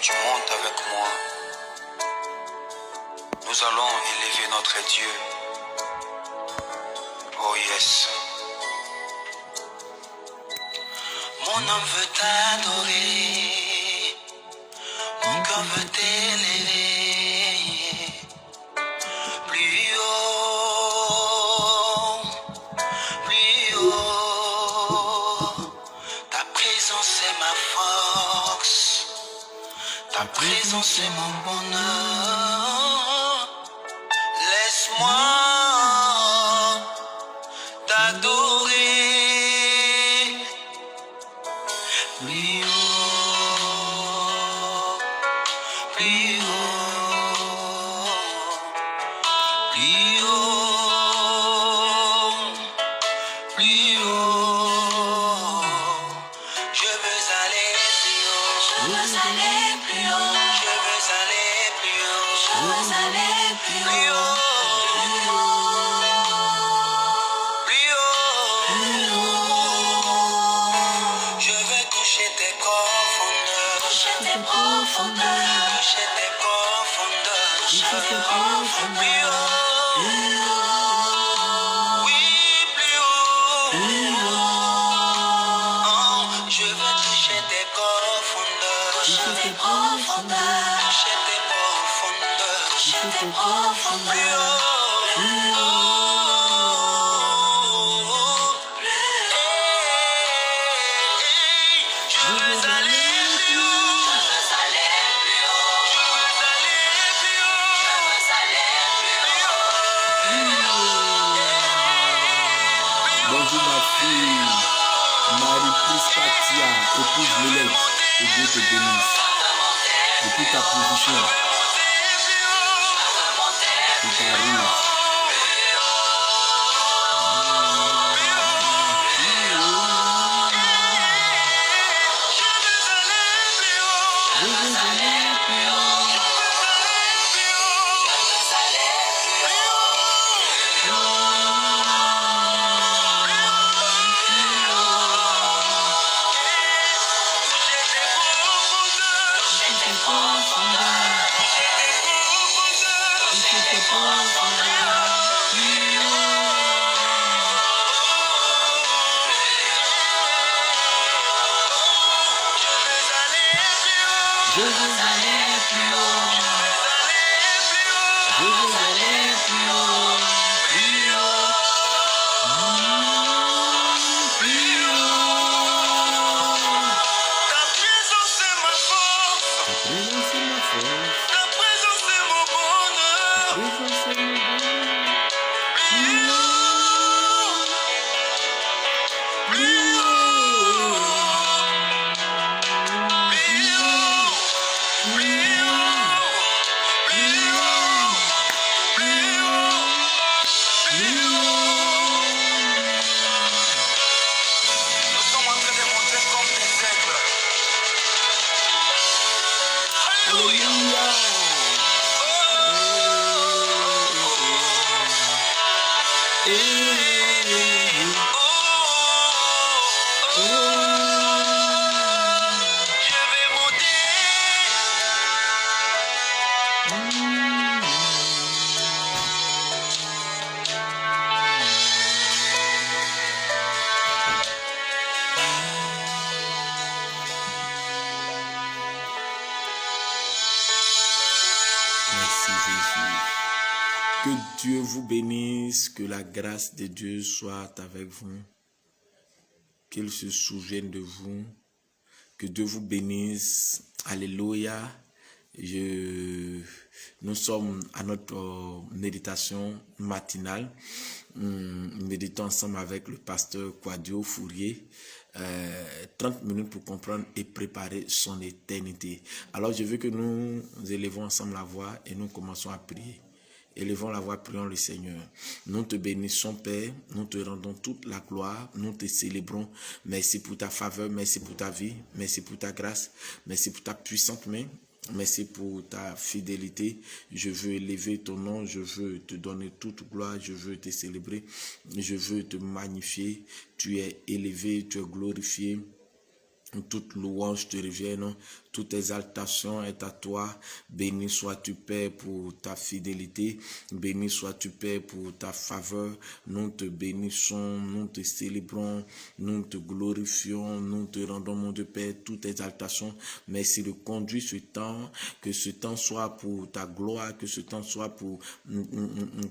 tu montes avec moi. Nous allons élever notre Dieu. Oh yes. Mon âme veut t'adorer, mon cœur veut t'élever. Plus haut, plus haut. Ta présence est ma force, ta présence est mon bonheur. Laisse-moi t'adorer. Plus haut, plus haut, plus haut, plus haut. Je veux aller plus haut, je veux aller plus haut, je veux aller plus haut, je veux aller plus haut, plus haut, plus haut. Je veux toucher tes profondeurs, toucher tes profondeurs, toucher tes profondeurs, toucher tes profondeurs. Plus haut, oui, plus haut, plus haut. Oh, je veux toucher tes profondeurs, toucher tes profondeurs, toucher tes profondeurs, toucher tes profondeurs. Plus haut, plus haut. Je veux aller plus haut, je veux aller plus haut, je veux aller plus haut, je veux aller plus haut. Bonjour ma fille, Marie-Prise Katia, épouse Lélette, que Dieu te bénisse. Depuis ta position, tu t'arrives. Je veux aller plus haut, je veux aller plus haut, plus haut, plus haut. Ta présence est ma force, Ta présence est ma force, ta présence est mon bonheur. ta présence est mon bonheur. Plus haut, plus haut, plus haut, plus haut, plus haut, plus haut, plus haut. Nous sommes en train de monter comme des aigles. Alléluia. Alléluia. Je vais monter. Merci Jésus. Que Dieu vous bénisse, que la grâce de Dieu soit avec vous, qu'il se souvienne de vous, que Dieu vous bénisse. Alléluia. Nous sommes à notre méditation matinale. Nous méditons ensemble avec le pasteur Quadio Fourier. 30 minutes pour comprendre et préparer son éternité. Alors je veux que nous élevons ensemble la voix et nous commençons à prier. Élevons la voix, prions le Seigneur. Nous te bénissons, Père. Nous te rendons toute la gloire. Nous te célébrons. Merci pour ta faveur. Merci pour ta vie. Merci pour ta grâce. Merci pour ta puissante main. Merci pour ta fidélité. Je veux élever ton nom. Je veux te donner toute gloire. Je veux te célébrer. Je veux te magnifier. Tu es élevé. Tu es glorifié. Toute louange te revienne. toute exaltation est à toi. Béni sois-tu, Père, pour ta fidélité. Béni sois-tu, Père, pour ta faveur. Nous te bénissons, nous te célébrons, nous te glorifions, nous te rendons, mon Dieu, Père, toute exaltation. Merci de conduire ce temps, que ce temps soit pour ta gloire, que ce temps soit pour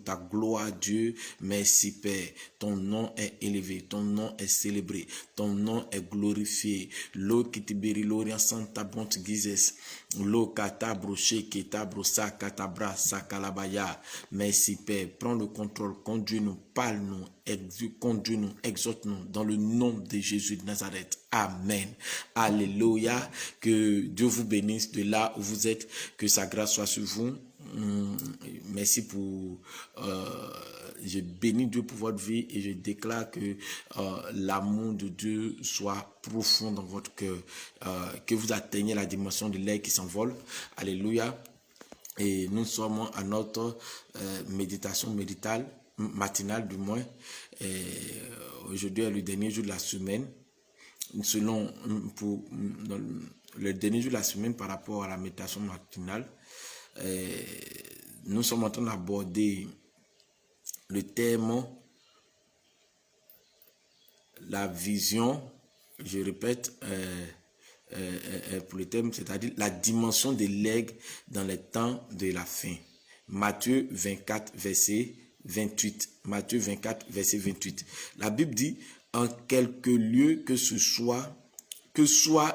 ta gloire, Dieu. Merci, Père. Ton nom est élevé, ton nom est célébré, ton nom est glorifié. Lo kitiberi l'orient santa bonte guizes. Lo katabro sheke tabro sa katabra sakalabaya. Merci, Père. Prends le contrôle, conduis-nous, parle-nous, conduis-nous, exhorte-nous dans le nom de Jésus de Nazareth. Amen. Alléluia. Que Dieu vous bénisse de là où vous êtes, que sa grâce soit sur vous. Merci pour je bénis Dieu pour votre vie et je déclare que l'amour de Dieu soit profond dans votre cœur, que vous atteigniez la dimension de l'air qui s'envole. Alléluia. Et nous sommes à notre méditation matinale du moins. Aujourd'hui est le dernier jour de la semaine. Le dernier jour de la semaine par rapport à la méditation matinale. Nous sommes en train d'aborder le thème, la vision, je répète, pour le thème, c'est-à-dire la dimension de l'aigle dans les temps de la fin. Matthieu 24, verset 28. Matthieu 24, verset 28. La Bible dit, en quelque lieu que soit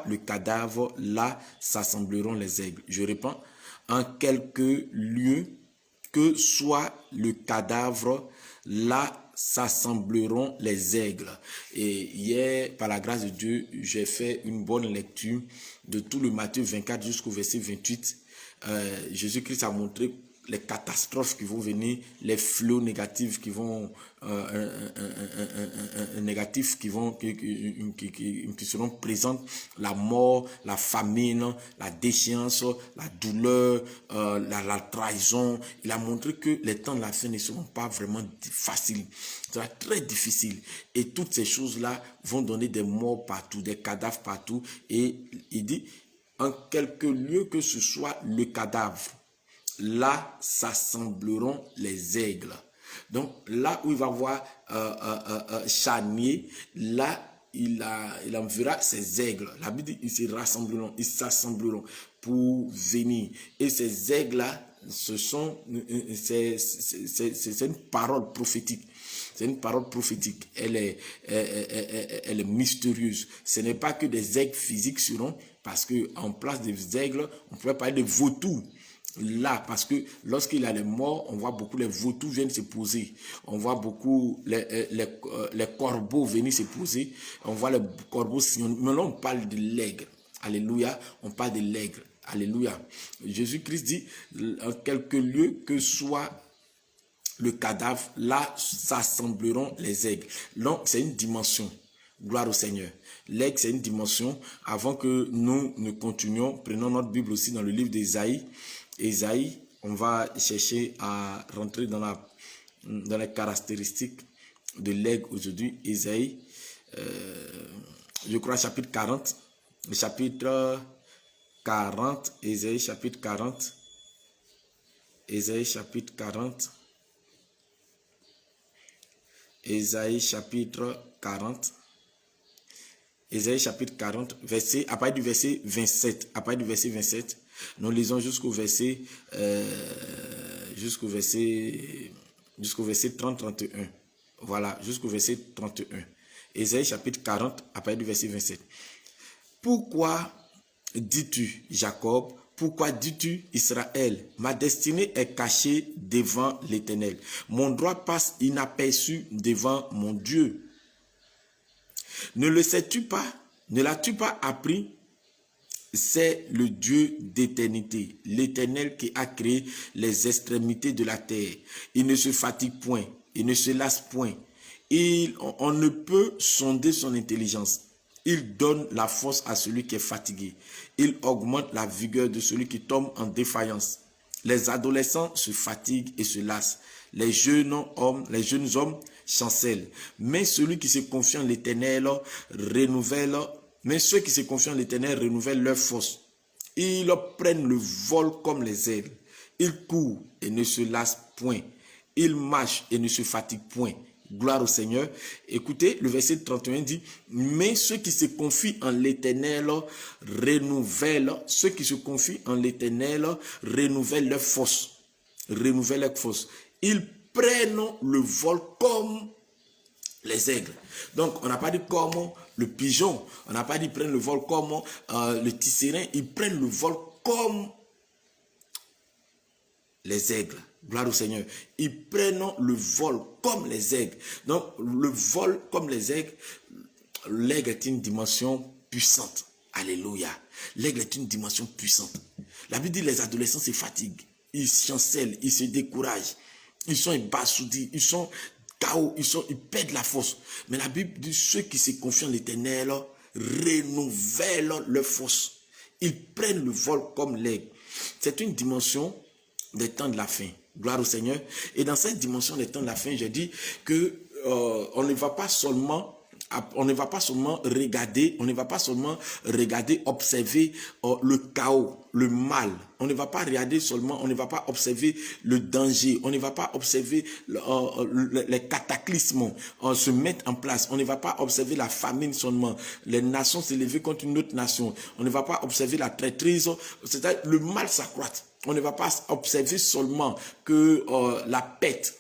le cadavre, là s'assembleront les aigles. Je réponds, en quelque lieu que soit le cadavre, là s'assembleront les aigles. Et hier, par la grâce de Dieu, j'ai fait une bonne lecture de tout le Matthieu 24 jusqu'au verset 28. Jésus-Christ a montré les catastrophes qui vont venir, les fléaux négatifs qui vont qui seront présentes, la mort, la famine, la déchéance, la douleur, la trahison. Il a montré que les temps de la fin ne seront pas vraiment faciles. Ce sera très difficile. Et toutes ces choses-là vont donner des morts partout, des cadavres partout. Et il dit, en quelque lieu que ce soit le cadavre, là s'assembleront les aigles. Donc là où il va voir charnier, là il enverra ses aigles. La Bible dit, ils s'assembleront pour venir. Et ces aigles-là, c'est une parole prophétique. C'est une parole prophétique. Elle est mystérieuse. Ce n'est pas que des aigles physiques seront, parce que en place des aigles, on pourrait parler de vautours. Là, parce que lorsqu'il y a les morts, on voit beaucoup les vautours viennent se poser. On voit beaucoup les corbeaux venir se poser. On voit les corbeaux. Mais là, on parle de l'aigle. Alléluia. On parle de l'aigle. Alléluia. Jésus-Christ dit, en quelque lieu que soit le cadavre, là s'assembleront les aigles. Donc, c'est une dimension. Gloire au Seigneur. L'aigle, c'est une dimension. Avant que nous ne continuions, prenons notre Bible aussi dans le livre d'Ésaïe. Ésaïe, on va chercher à rentrer dans les caractéristiques de l'aigle aujourd'hui. Ésaïe, je crois chapitre 40, chapitre 40, Ésaïe chapitre 40, Ésaïe chapitre 40, Ésaïe chapitre 40, Ésaïe chapitre 40, à partir du verset 27, nous lisons jusqu'au verset 30-31. Voilà, jusqu'au verset 31. Ésaïe chapitre 40, à partir du verset 27. Pourquoi dis-tu, Jacob? Pourquoi dis-tu, Israël? Ma destinée est cachée devant l'Éternel. Mon droit passe inaperçu devant mon Dieu. Ne le sais-tu pas? Ne l'as-tu pas appris? C'est le Dieu d'éternité, l'Éternel qui a créé les extrémités de la terre. Il ne se fatigue point, il ne se lasse point. On ne peut sonder son intelligence. Il donne la force à celui qui est fatigué. Il augmente la vigueur de celui qui tombe en défaillance. Les adolescents se fatiguent et se lassent. Les jeunes hommes chancellent. Mais celui qui se confie en l'Éternel renouvelle. Mais ceux qui se confient en l'Éternel renouvellent leur force. Ils prennent le vol comme les aigles. Ils courent et ne se lassent point. Ils marchent et ne se fatiguent point. Gloire au Seigneur. Écoutez, le verset 31 dit, mais ceux qui se confient en l'Éternel renouvellent, ceux qui se confient en l'Éternel renouvellent leur force. Renouvellent leur force. Ils prennent le vol comme les aigles. Donc, on n'a pas dit comme le pigeon. On n'a pas dit prendre le vol comme le tisserand. Ils prennent le vol comme les aigles. Gloire au Seigneur. Ils prennent le vol comme les aigles. Donc, le vol comme les aigles, l'aigle est une dimension puissante. Alléluia. L'aigle est une dimension puissante. La Bible dit les adolescents se fatiguent. Ils chancellent, ils se découragent. Ils sont ébasourdis, ils sont KO, ils perdent la force. Mais la Bible dit ceux qui se confient en l'Éternel renouvellent leur force. Ils prennent le vol comme l'aigle. C'est une dimension des temps de la fin. Gloire au Seigneur. Et dans cette dimension des temps de la fin, j'ai dit que on ne va pas seulement regarder, observer le chaos, le mal. On ne va pas regarder seulement, on ne va pas observer le danger, on ne va pas observer les cataclysmes se mettre en place. On ne va pas observer la famine seulement, les nations s'élever contre une autre nation. On ne va pas observer la traîtrise, c'est-à-dire le mal s'accroît. On ne va pas observer seulement que la perte,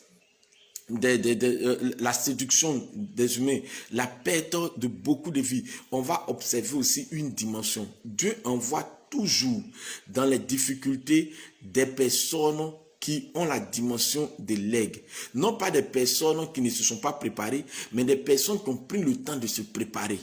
la séduction des humains, la perte de beaucoup de vies. On va observer aussi une dimension. Dieu envoie toujours dans les difficultés des personnes qui ont la dimension de l'aigle. Non pas des personnes qui ne se sont pas préparées, mais des personnes qui ont pris le temps de se préparer.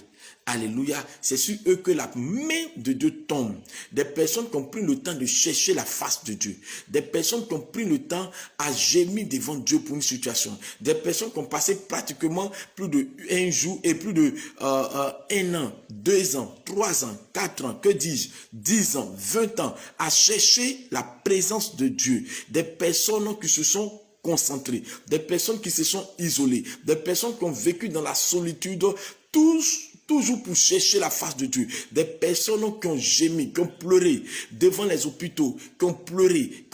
Alléluia, c'est sur eux que la main de Dieu tombe. Des personnes qui ont pris le temps de chercher la face de Dieu. Des personnes qui ont pris le temps à gémir devant Dieu pour une situation. Des personnes qui ont passé pratiquement plus de un jour et plus de 1 an, 2 ans, 3 ans, 4 ans, que dis-je, 10 ans, 20 ans à chercher la présence de Dieu. Des personnes qui se sont concentrées, des personnes qui se sont isolées, des personnes qui ont vécu dans la solitude, toujours pour chercher la face de Dieu. Des personnes qui ont gémi, qui ont pleuré devant les hôpitaux, qui ont pleuré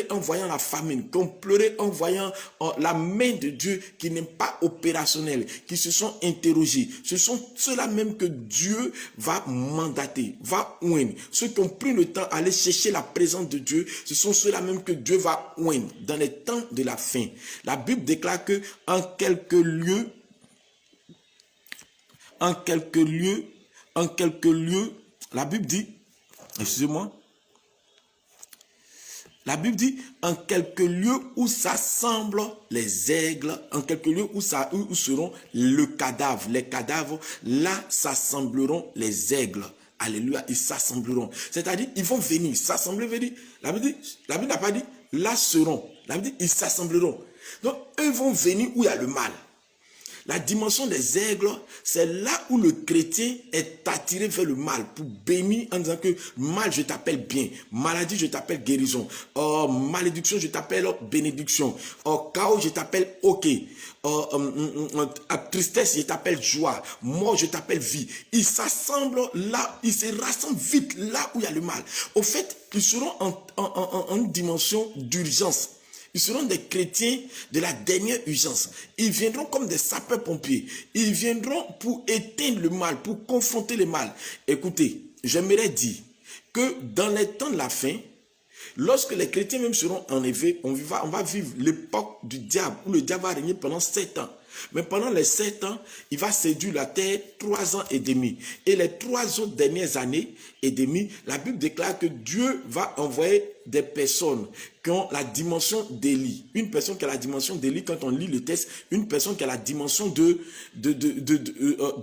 en voyant la famine, qui ont pleuré en voyant la main de Dieu qui n'est pas opérationnelle, qui se sont interrogés. Ce sont ceux-là même que Dieu va mandater, va oindre. Ceux qui ont pris le temps d'aller chercher la présence de Dieu, ce sont ceux-là même que Dieu va oindre dans les temps de la fin. La Bible déclare que en quelques lieux, la Bible dit, excusez-moi, la Bible dit, en quelques lieux où s'assemblent les aigles, en quelques lieux où seront le cadavre, les cadavres, là s'assembleront les aigles. Alléluia, ils s'assembleront. C'est-à-dire, ils vont venir, s'assembler, veut dire, la Bible n'a pas dit, là seront. La Bible dit, ils s'assembleront. Donc, eux vont venir où il y a le mal. La dimension des aigles, c'est là où le chrétien est attiré vers le mal pour bénir en disant que mal, je t'appelle bien. Maladie, je t'appelle guérison. Malédiction, je t'appelle bénédiction. Chaos, je t'appelle ok. Tristesse, je t'appelle joie. Mort, je t'appelle vie. Ils s'assemblent là, ils se rassemblent vite là où il y a le mal. Au fait, ils seront en dimension d'urgence. Ils seront des chrétiens de la dernière urgence. Ils viendront comme des sapeurs-pompiers. Ils viendront pour éteindre le mal, pour confronter le mal. Écoutez, j'aimerais dire que dans les temps de la fin, lorsque les chrétiens même seront enlevés, on va vivre l'époque du diable, où le diable va régner pendant 7 ans. Mais pendant les 7 ans, il va séduire la terre 3 ans et demi. Et les 3 autres dernières années et demie, la Bible déclare que Dieu va envoyer des personnes qui ont la dimension d'Élie. Une personne qui a la dimension d'Élie, quand on lit le texte, une personne qui a la dimension de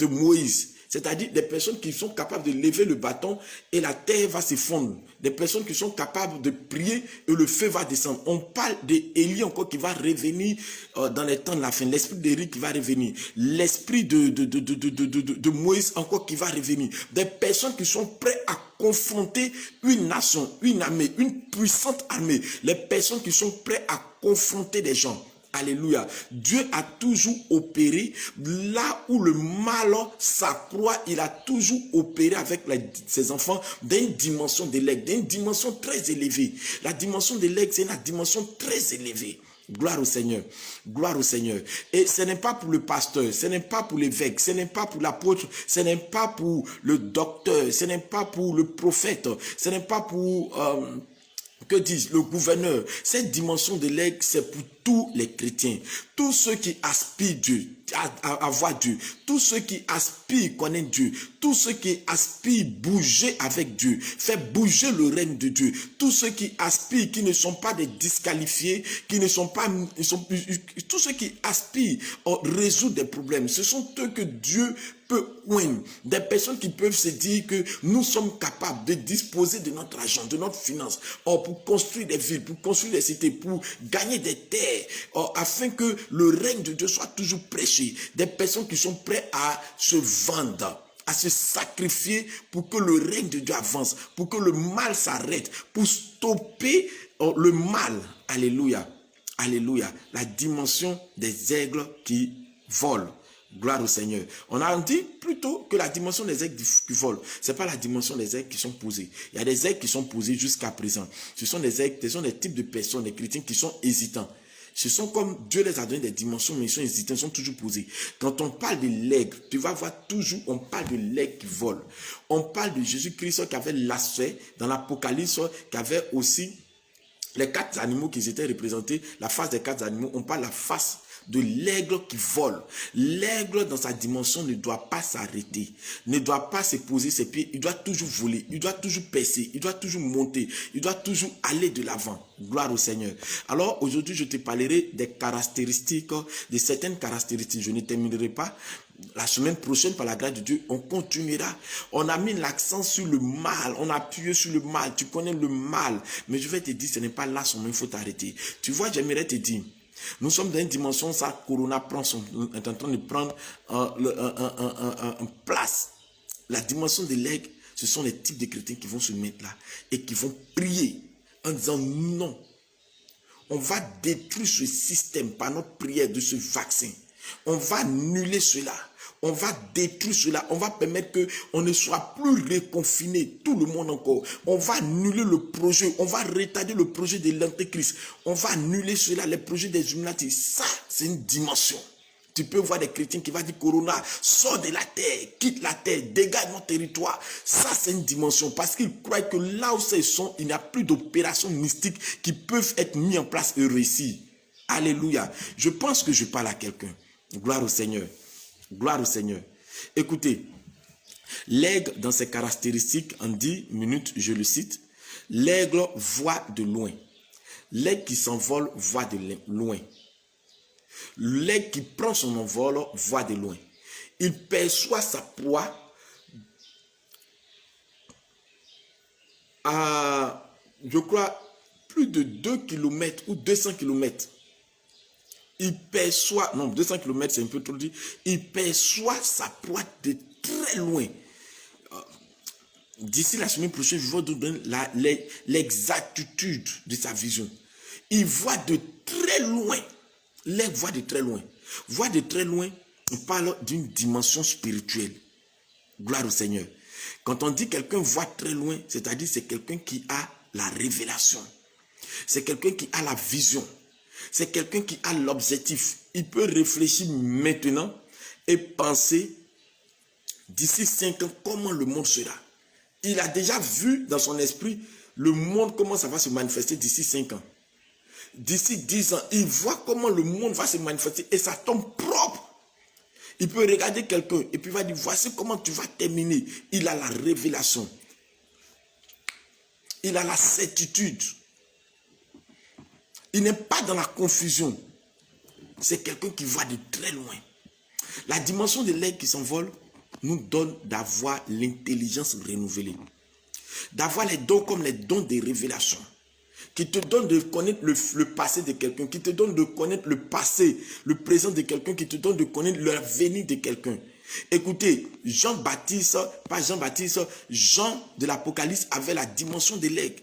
Moïse. C'est-à-dire des personnes qui sont capables de lever le bâton et la terre va s'effondrer. Des personnes qui sont capables de prier et le feu va descendre. On parle d'Élie encore qui va revenir dans les temps de la fin. L'esprit d'Élie qui va revenir. L'esprit de Moïse encore qui va revenir. Des personnes qui sont prêtes à confronter une nation, une armée, une puissante armée. Les personnes qui sont prêtes à confronter des gens. Alléluia. Dieu a toujours opéré là où le mal s'accroît. Il a toujours opéré avec ses enfants dans une dimension de l'aigle, dans une dimension très élevée. La dimension de l'aigle, c'est une dimension très élevée. Gloire au Seigneur. Gloire au Seigneur. Et ce n'est pas pour le pasteur, ce n'est pas pour l'évêque, ce n'est pas pour l'apôtre, ce n'est pas pour le docteur, ce n'est pas pour le prophète, ce n'est pas pour... que disent le gouverneur. Cette dimension de l'aigle, c'est pour tous les chrétiens, tous ceux qui aspirent Dieu, à voir Dieu, tous ceux qui aspirent connaître Dieu, tous ceux qui aspirent bouger avec Dieu, faire bouger le règne de Dieu, tous ceux qui aspirent, qui ne sont pas des disqualifiés, qui ne sont pas, tous ceux qui aspirent à résoudre des problèmes, ce sont eux que Dieu peut oindre. Des personnes qui peuvent se dire que nous sommes capables de disposer de notre argent, de notre finance, pour construire des villes, pour construire des cités, pour gagner des terres, afin que le règne de Dieu soit toujours prêché. Des personnes qui sont prêtes à se vendre, à se sacrifier pour que le règne de Dieu avance, pour que le mal s'arrête, pour stopper le mal. Alléluia. Alléluia. La dimension des aigles qui volent. Gloire au Seigneur. On a dit plutôt que la dimension des aigles qui volent, ce n'est pas la dimension des aigles qui sont posées. Il y a des aigles qui sont posés jusqu'à présent. Ce sont des aigles, ce sont des types de personnes, des chrétiens qui sont hésitants. Ce sont comme Dieu les a donné des dimensions, mais ils sont hésitants, ils sont toujours posés. Quand on parle de l'aigle, tu vas voir toujours, on parle de l'aigle qui vole. On parle de Jésus-Christ qui avait l'aspect dans l'Apocalypse, qui avait aussi les 4 animaux qui étaient représentés, la face des 4 animaux, on parle de la face de l'aigle qui vole. L'aigle dans sa dimension ne doit pas s'arrêter, ne doit pas se poser ses pieds, il doit toujours voler, il doit toujours percer, il doit toujours monter, il doit toujours aller de l'avant. Gloire au Seigneur. Alors aujourd'hui je te parlerai des caractéristiques, de certaines caractéristiques. Je ne terminerai pas. La semaine prochaine, par la grâce de Dieu, on continuera. On a mis l'accent sur le mal. On a appuyé sur le mal. Tu connais le mal. Mais je vais te dire, ce n'est pas là seulement, il faut t'arrêter. Tu vois, j'aimerais te dire, nous sommes dans une dimension, ça, Corona est en train de prendre en place. La dimension de l'aigle, ce sont les types de chrétiens qui vont se mettre là et qui vont prier en disant non. On va détruire ce système par notre prière de ce vaccin. On va annuler cela. On va détruire cela. On va permettre qu'on ne soit plus reconfiné, tout le monde encore. On va annuler le projet. On va retarder le projet de l'Antéchrist. On va annuler cela, les projets des Illuminati. Ça, c'est une dimension. Tu peux voir des chrétiens qui vont dire Corona, sors de la terre, quitte la terre, dégage notre territoire. Ça, c'est une dimension parce qu'ils croient que là où ils sont, il n'y a plus d'opérations mystiques qui peuvent être mises en place et réussir. Alléluia. Je pense que je parle à quelqu'un. Gloire au Seigneur. Gloire au Seigneur. Écoutez, l'aigle, dans ses caractéristiques, en 10 minutes, je le cite, l'aigle voit de loin. L'aigle qui s'envole voit de loin. L'aigle qui prend son envol voit de loin. Il perçoit sa proie à, je crois, plus de 2 km ou 200 km. Il perçoit, non, 200 km c'est un peu trop dit, il perçoit sa proie de très loin. D'ici la semaine prochaine, je vais vous donner l'exactitude de sa vision. Il voit de très loin. L'aigle voit de très loin. Voit de très loin, on parle d'une dimension spirituelle. Gloire au Seigneur. Quand on dit quelqu'un voit très loin, c'est-à-dire c'est quelqu'un qui a la révélation. C'est quelqu'un qui a la vision. C'est quelqu'un qui a l'objectif. Il peut réfléchir maintenant et penser d'ici 5 ans comment le monde sera. Il a déjà vu dans son esprit le monde, comment ça va se manifester d'ici 5 ans. D'ici 10 ans, il voit comment le monde va se manifester et ça tombe propre. Il peut regarder quelqu'un et puis il va dire, voici comment tu vas terminer. Il a la révélation. Il a la certitude. Il n'est pas dans la confusion. C'est quelqu'un qui voit de très loin. La dimension de l'aigle qui s'envole nous donne d'avoir l'intelligence renouvelée. D'avoir les dons comme les dons de révélation. Qui te donne de connaître le passé de quelqu'un. Qui te donne de connaître le passé, le présent de quelqu'un. Qui te donne de connaître l'avenir de quelqu'un. Écoutez, Jean-Baptiste, pas Jean-Baptiste, Jean de l'Apocalypse avait la dimension de l'aigle.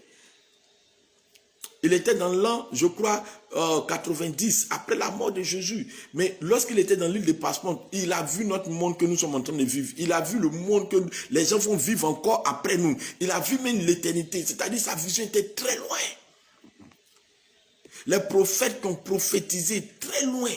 Il était dans l'an, je crois, 90, après la mort de Jésus. Mais lorsqu'il était dans l'île de Patmos, il a vu notre monde que nous sommes en train de vivre. Il a vu le monde que les gens vont vivre encore après nous. Il a vu même l'éternité. C'est-à-dire sa vision était très loin. Les prophètes qui ont prophétisé très loin.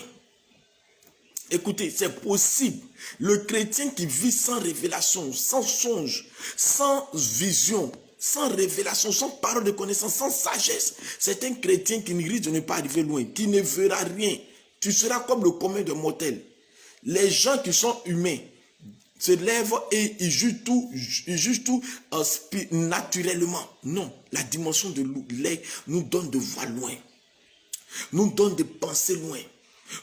Écoutez, c'est possible. Le chrétien qui vit sans révélation, sans songe, sans vision, sans révélation, sans parole de connaissance, sans sagesse, c'est un chrétien qui ne risque de ne pas arriver loin, qui ne verra rien. Tu seras comme le commun des mortels. Les gens qui sont humains se lèvent et ils jugent tout naturellement. Non, la dimension de l'œil nous donne de voir loin, nous donne de penser loin,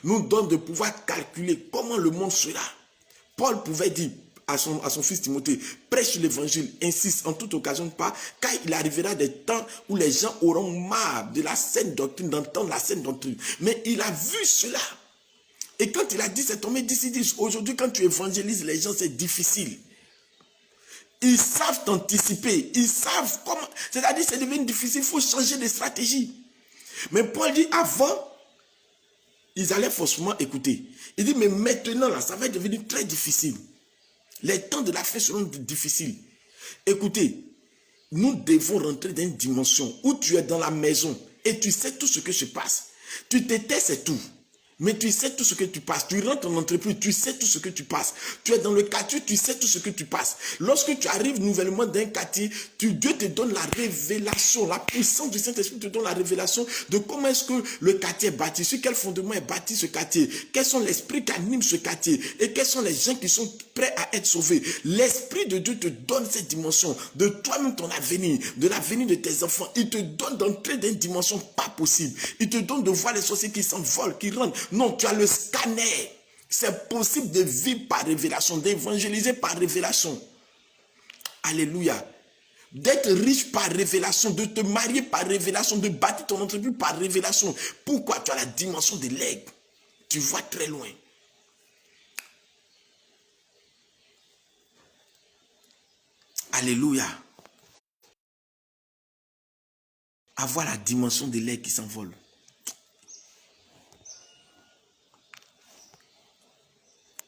nous donne de pouvoir calculer comment le monde sera. Paul pouvait dire à son fils Timothée, prêche l'évangile, insiste en toute occasion pas, car il arrivera des temps où les gens auront marre de la saine doctrine, d'entendre la saine doctrine. Mais il a vu cela. Et quand il a dit, cet homme dit, aujourd'hui quand tu évangélises les gens, c'est difficile. Ils savent t'anticiper, ils savent comment, c'est-à-dire c'est devenu difficile, il faut changer de stratégie. Mais Paul dit, avant, ils allaient forcément écouter. Il dit, mais maintenant, là, ça va devenir très difficile. Les temps de la fin seront difficiles. Écoutez, nous devons rentrer dans une dimension où tu es dans la maison et tu sais tout ce que se passe. Tu te tais, c'est tout. Mais tu sais tout ce que tu passes. Tu rentres en entreprise, tu sais tout ce que tu passes. Tu es dans le quartier, tu sais tout ce que tu passes. Lorsque tu arrives nouvellement d'un quartier, Dieu te donne la révélation. La puissance du Saint-Esprit te donne la révélation de comment est-ce que le quartier est bâti. Sur quel fondement est bâti ce quartier. Quels sont les esprits qui animent ce quartier. Et quels sont les gens qui sont prêts à être sauvés. L'Esprit de Dieu te donne cette dimension. De toi-même, ton avenir. De l'avenir de tes enfants. Il te donne d'entrer dans une dimension pas possible. Il te donne de voir les sorciers qui s'envolent, qui rentrent. Non, tu as le scanner. C'est possible de vivre par révélation, d'évangéliser par révélation. Alléluia. D'être riche par révélation, de te marier par révélation, de bâtir ton entreprise par révélation. Pourquoi? Tu as la dimension de l'aigle. Tu vois très loin. Alléluia. Avoir la dimension de l'aigle qui s'envole.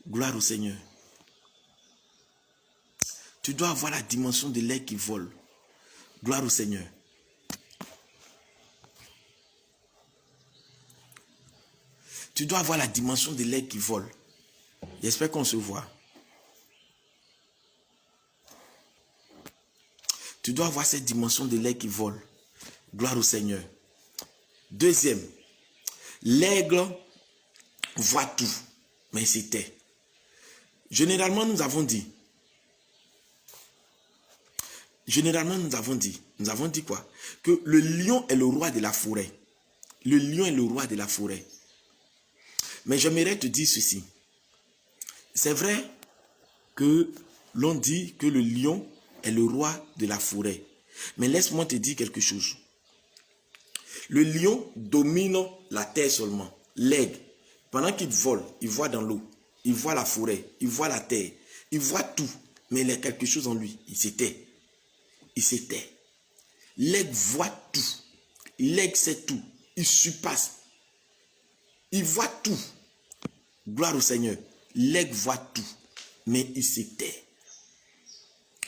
Gloire au Seigneur. Tu dois avoir la dimension de l'aigle qui vole. Gloire au Seigneur. Tu dois avoir la dimension de l'aigle qui vole. J'espère qu'on se voit. Tu dois avoir cette dimension de l'aigle qui vole. Gloire au Seigneur. Deuxième, l'aigle voit tout, mais il se tait. Généralement, nous avons dit quoi? Que le lion est le roi de la forêt. Le lion est le roi de la forêt. Mais j'aimerais te dire ceci. C'est vrai que l'on dit que le lion est le roi de la forêt. Mais laisse-moi te dire quelque chose. Le lion domine la terre seulement. L'aigle, pendant qu'il vole, il voit dans l'eau. Il voit la forêt, il voit la terre, il voit tout. Mais il y a quelque chose en lui. Il se tait. Il se tait. L'aigle voit tout. L'aigle sait tout. Il surpasse. Il voit tout. Gloire au Seigneur. L'aigle voit tout. Mais il se tait.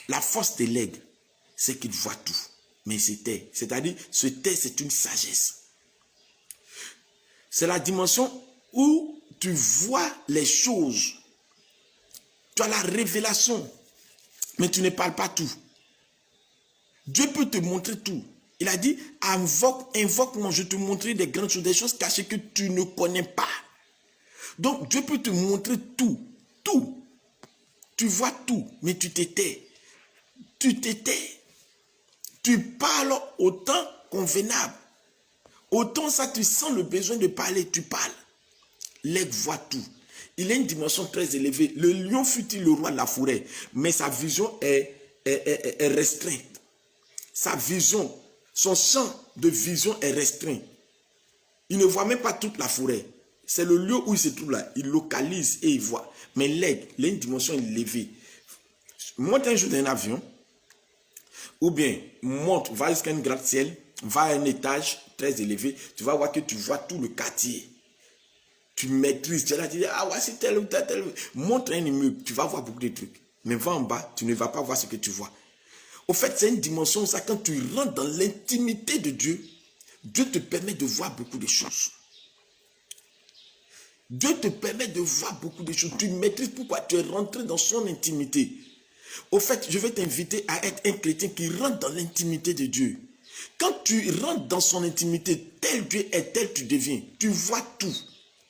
La force de l'aigle, c'est qu'il voit tout. Mais il se tait. C'est-à-dire, se tait, c'est une sagesse. C'est la dimension où tu vois les choses. Tu as la révélation. Mais tu ne parles pas tout. Dieu peut te montrer tout. Il a dit, invoque-moi, je te montrerai des grandes choses, des choses cachées que tu ne connais pas. Donc, Dieu peut te montrer tout. Tout. Tu vois tout, mais tu te tais. Tu te tais. Tu parles au temps convenable. Autant ça, tu sens le besoin de parler, tu parles. L'aigle voit tout. Il a une dimension très élevée. Le lion fut-il le roi de la forêt, mais sa vision est restreinte. Sa vision, son champ de vision est restreint. Il ne voit même pas toute la forêt. C'est le lieu où il se trouve là. Il localise et il voit. Mais l'aigle, il a une dimension élevée. Monte un jour dans un avion, ou bien monte, va jusqu'à une gratte-ciel, va à un étage très élevé, tu vas voir que tu vois tout le quartier. Tu maîtrises, tu es là, tu dis, ah, voici tel ou tel, tel. Montre un immeuble, tu vas voir beaucoup de trucs. Mais va en bas, tu ne vas pas voir ce que tu vois. Au fait, c'est une dimension, ça, quand tu rentres dans l'intimité de Dieu, Dieu te permet de voir beaucoup de choses. Dieu te permet de voir beaucoup de choses. Tu maîtrises pourquoi tu es rentré dans son intimité. Au fait, je vais t'inviter à être un chrétien qui rentre dans l'intimité de Dieu. Quand tu rentres dans son intimité, tel Dieu est, tel tu deviens. Tu vois tout.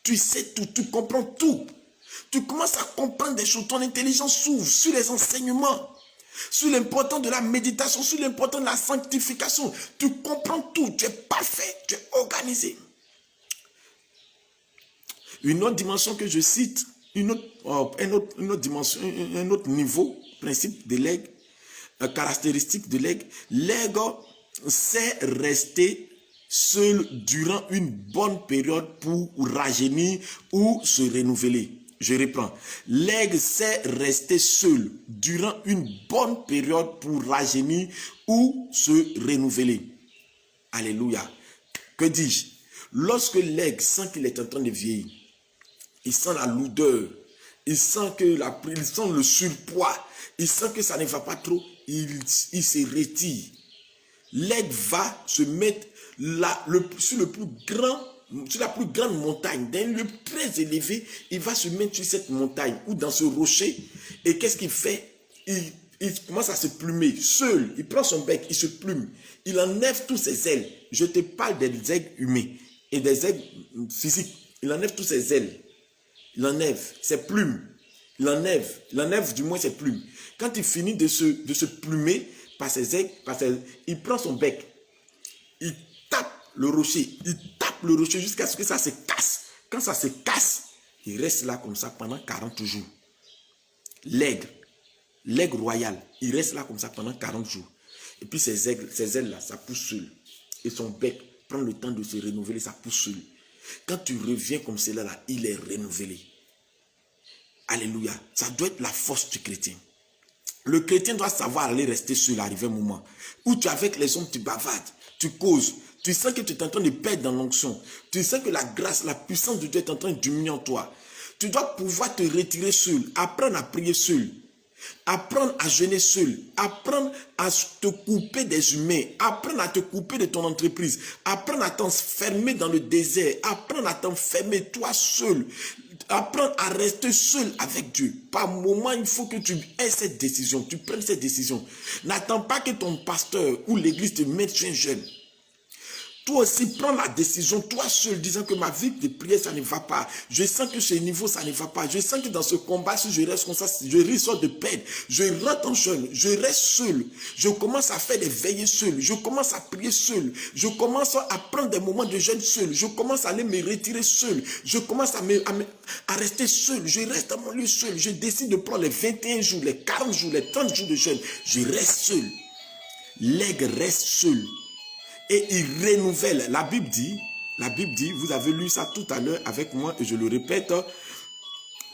Tu sais tout. Tu comprends tout. Tu commences à comprendre des choses. Ton intelligence s'ouvre sur les enseignements, sur l'importance de la méditation, sur l'importance de la sanctification. Tu comprends tout. Tu es parfait. Tu es organisé. Une autre dimension que je cite, une autre dimension, un autre niveau, principe de l'aigle, caractéristique de l'aigle. L'aigle sait rester seul durant une bonne période pour rajeunir ou se renouveler. Je reprends. L'aigle sait rester seul durant une bonne période pour rajeunir ou se renouveler. Alléluia. Que dis-je? Lorsque l'aigle sent qu'il est en train de vieillir, il sent la lourdeur, il sent le surpoids, il sent que ça ne va pas trop, il se retire. L'aigle va se mettre sur la plus grande montagne, d'un lieu très élevé, il va se mettre sur cette montagne ou dans ce rocher. Et qu'est-ce qu'il fait? Il commence à se plumer, seul, il prend son bec, il se plume, il enlève tous ses ailes. Je te parle des aigles humains et des aigles physiques. Il enlève tous ses ailes. Il enlève ses plumes. Il enlève du moins ses plumes. Quand il finit de se plumer par ses aigles, il prend son bec. Il tape le rocher. Il tape le rocher jusqu'à ce que ça se casse. Quand ça se casse, il reste là comme ça pendant 40 jours. L'aigle royal, il reste là comme ça pendant 40 jours. Et puis ces ailes-là, ça pousse seul. Et son bec prend le temps de se renouveler, ça pousse seul. Quand tu reviens comme cela, là, il est renouvelé. Alléluia. Ça doit être la force du chrétien. Le chrétien doit savoir aller rester seul, arriver un moment où tu es avec les hommes, tu bavardes, tu causes. Tu sens que tu es en train de perdre dans l'onction. Tu sens que la grâce, la puissance de Dieu est en train de diminuer en toi. Tu dois pouvoir te retirer seul, apprendre à prier seul. Apprendre à jeûner seul, apprendre à te couper des humains, apprendre à te couper de ton entreprise, apprendre à t'enfermer dans le désert, apprendre à t'enfermer toi seul, apprendre à rester seul avec Dieu. Par moment, il faut que tu aies cette décision, tu prennes cette décision. N'attends pas que ton pasteur ou l'église te mette sur un jeûne. Toi aussi, prends la décision, toi seul, disant que ma vie de prière, ça ne va pas. Je sens que ce niveau, ça ne va pas. Je sens que dans ce combat, si je reste comme ça, je risque de perdre. Je rentre en jeûne, je reste seul. Je commence à faire des veillées seul. Je commence à prier seul. Je commence à prendre des moments de jeûne seul. Je commence à aller me retirer seul. Je commence à rester seul. Je reste dans mon lieu seul. Je décide de prendre les 21 jours, les 40 jours, les 30 jours de jeûne. Je reste seul. L'aigle reste seul. Et il renouvelle. La Bible dit, vous avez lu ça tout à l'heure avec moi et je le répète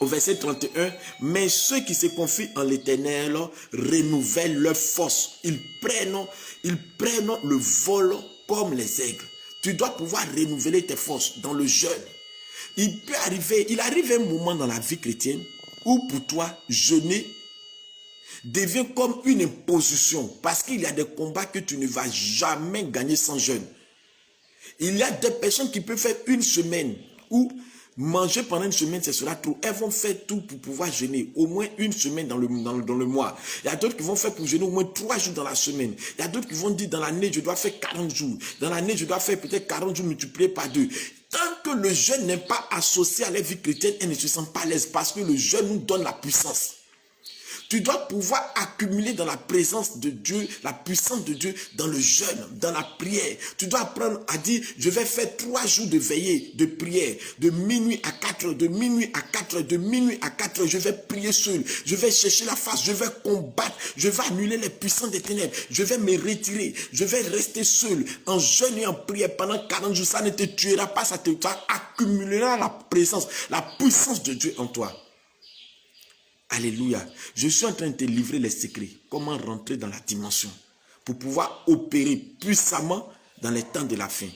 au verset 31, mais ceux qui se confient en l'Éternel renouvellent leur force. Ils prennent le vol comme les aigles. Tu dois pouvoir renouveler tes forces dans le jeûne. Il arrive un moment dans la vie chrétienne où pour toi, jeûner devient comme une imposition parce qu'il y a des combats que tu ne vas jamais gagner sans jeûne. Il y a des personnes qui peuvent faire une semaine ou manger pendant une semaine, ce sera trop. Elles vont faire tout pour pouvoir jeûner au moins une semaine dans le mois. Il y a d'autres qui vont faire pour jeûner au moins 3 jours dans la semaine. Il y a d'autres qui vont dire dans l'année, je dois faire 40 jours. Dans l'année, je dois faire peut-être 40 jours multipliés par 2. Tant que le jeûne n'est pas associé à la vie chrétienne, elle ne se sent pas à l'aise parce que le jeûne nous donne la puissance. Tu dois pouvoir accumuler dans la présence de Dieu, la puissance de Dieu dans le jeûne, dans la prière. Tu dois apprendre à dire, je vais faire 3 jours de veillée, de prière, de minuit à 4 heures, de minuit à 4 heures, de minuit à 4 heures. Je vais prier seul, je vais chercher la face, je vais combattre, je vais annuler les puissances des ténèbres, je vais me retirer, je vais rester seul en jeûne et en prière pendant 40 jours. Ça ne te tuera pas, ça accumulera la présence, la puissance de Dieu en toi. Alléluia. Je suis en train de te livrer les secrets. Comment rentrer dans la dimension pour pouvoir opérer puissamment dans les temps de la fin.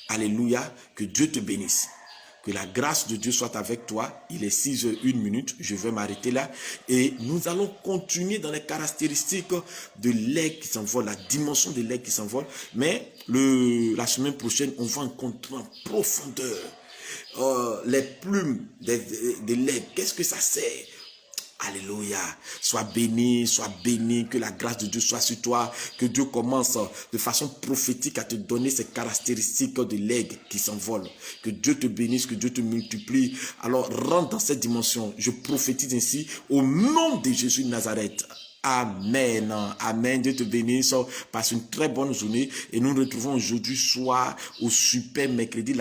Alléluia, que Dieu te bénisse. Que la grâce de Dieu soit avec toi. Il est 6h01. Je vais m'arrêter là. Et nous allons continuer dans les caractéristiques de l'aigle qui s'envole, la dimension de l'aigle qui s'envole. Mais la semaine prochaine, on va rencontrer en profondeur les plumes de l'aigle. Qu'est-ce que ça sert? Alléluia. Sois béni, que la grâce de Dieu soit sur toi, que Dieu commence de façon prophétique à te donner ces caractéristiques de l'aigle qui s'envole. Que Dieu te bénisse, que Dieu te multiplie. Alors rentre dans cette dimension. Je prophétise ainsi au nom de Jésus de Nazareth. Amen. Amen. Dieu te bénisse. Passe une très bonne journée et nous nous retrouvons aujourd'hui soir au super mercredi.